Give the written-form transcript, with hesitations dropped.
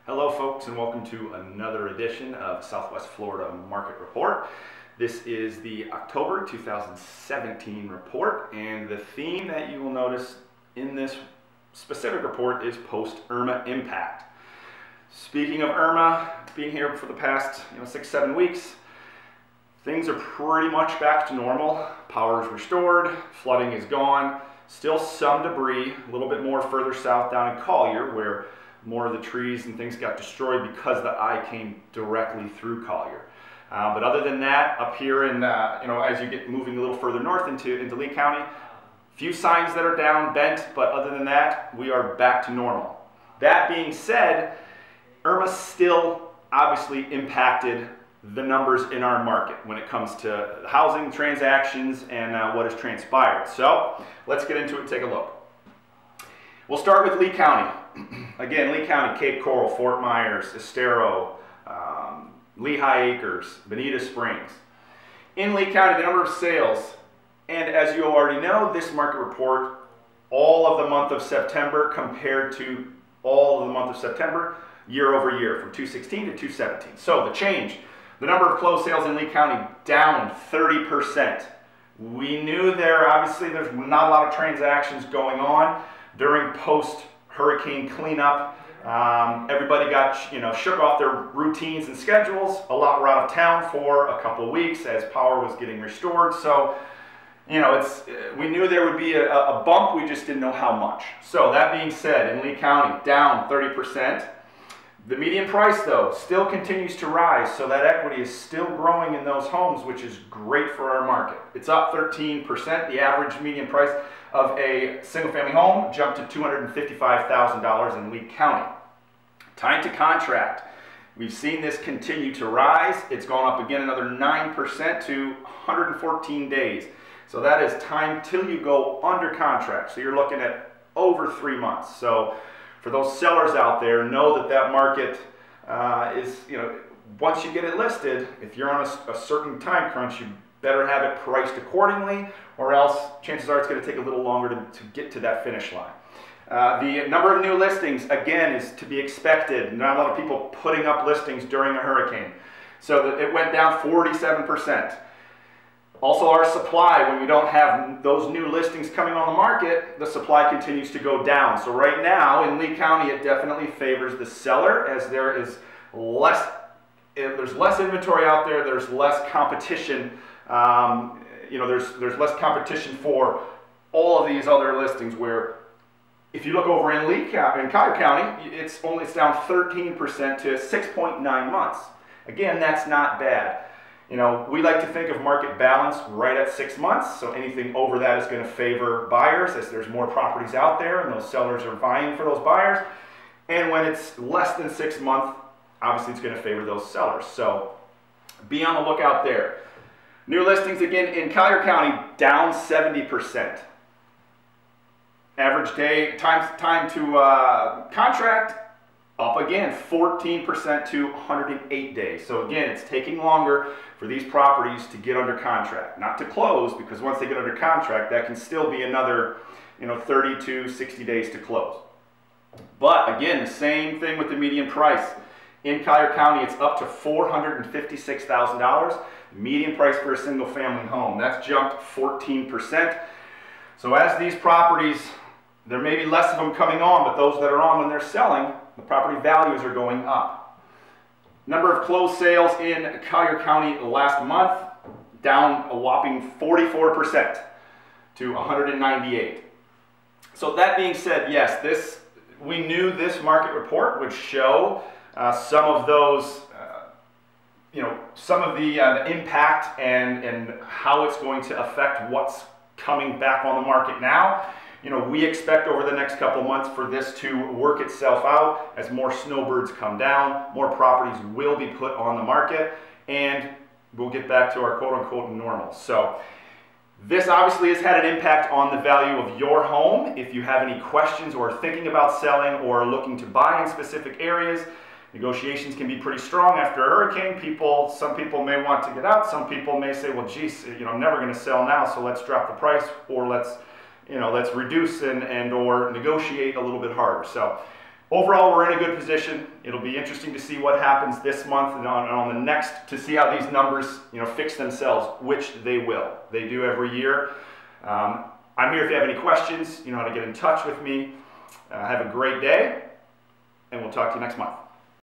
Hello folks, and welcome to another edition of Southwest Florida Market Report. This is the October 2017 report, and the theme that you will notice in this specific report is post-Irma impact. Speaking of Irma being here for the past 6-7 weeks, things are pretty much back to normal. Power is restored, flooding is gone, still some debris, a little bit more further south down in Collier where more of the trees and things got destroyed because the eye came directly through Collier. But other than that, up here in, as you get moving a little further north into Lee County, few signs that are down, bent, but other than that, we are back to normal. That being said, Irma still obviously impacted the numbers in our market when it comes to housing transactions and what has transpired. So let's get into it and take a look. We'll start with Lee County. Again, Lee County, Cape Coral, Fort Myers, Estero, Lehigh Acres, Bonita Springs. In Lee County, the number of sales, and as you already know, this market report, all of the month of September compared to all of the month of September, year over year, from 2016 to 2017. So the change, the number of closed sales in Lee County down 30%. We knew obviously there's not a lot of transactions going on during post-hurricane cleanup. Everybody got shook off their routines and schedules. A lot were out of town for a couple of weeks as power was getting restored. So we knew there would be a bump, we just didn't know how much. So that being said, in Lee County, down 30%. The median price, though, still continues to rise, so that equity is still growing in those homes, which is great for our market. It's up 13%. The average median price of a single-family home jumped to $255,000 in Lee County. Time to contract. We've seen this continue to rise. It's gone up again another 9% to 114 days. So that is time till you go under contract. So you're looking at over 3 months. So for those sellers out there, know that market is, once you get it listed, if you're on a certain time crunch, you better have it priced accordingly, or else chances are it's going to take a little longer to get to that finish line. The number of new listings, again, is to be expected. Not a lot of people putting up listings during a hurricane. So it went down 47%. Also, our supply, when we don't have those new listings coming on the market, the supply continues to go down. So right now in Lee County, it definitely favors the seller, as there's less inventory out there, there's less competition. There's less competition for all of these other listings, where if you look over in Collier County, it's down 13% to 6.9 months. Again, that's not bad. We like to think of market balance right at 6 months, so anything over that is going to favor buyers, as there's more properties out there and those sellers are vying for those buyers. And when it's less than 6 months, obviously it's going to favor those sellers. So be on the lookout there. New listings, again, in Collier County, down 70%. Average day, time to contract, up again, 14% to 108 days. So again, it's taking longer for these properties to get under contract. Not to close, because once they get under contract, that can still be another 30 to 60 days to close. But again, the same thing with the median price. In Collier County, it's up to $456,000. Median price for a single family home. That's jumped 14%. So as these properties, there may be less of them coming on, but those that are on when they're selling, the property values are going up. Number of closed sales in Collier County last month, down a whopping 44% to 198. So that being said, yes, we knew this market report would show some of those, some of the impact and how it's going to affect what's coming back on the market now. We expect over the next couple of months for this to work itself out as more snowbirds come down, more properties will be put on the market, and we'll get back to our quote-unquote normal. So this obviously has had an impact on the value of your home. If you have any questions or are thinking about selling or looking to buy in specific areas, negotiations can be pretty strong after a hurricane. Some people may want to get out. Some people may say, well, geez, I'm never going to sell now, so let's drop the price, or let's reduce and or negotiate a little bit harder. So overall, we're in a good position. It'll be interesting to see what happens this month and on the next to see how these numbers, fix themselves, which they will. They do every year. I'm here if you have any questions. You know how to get in touch with me. Have a great day, and we'll talk to you next month.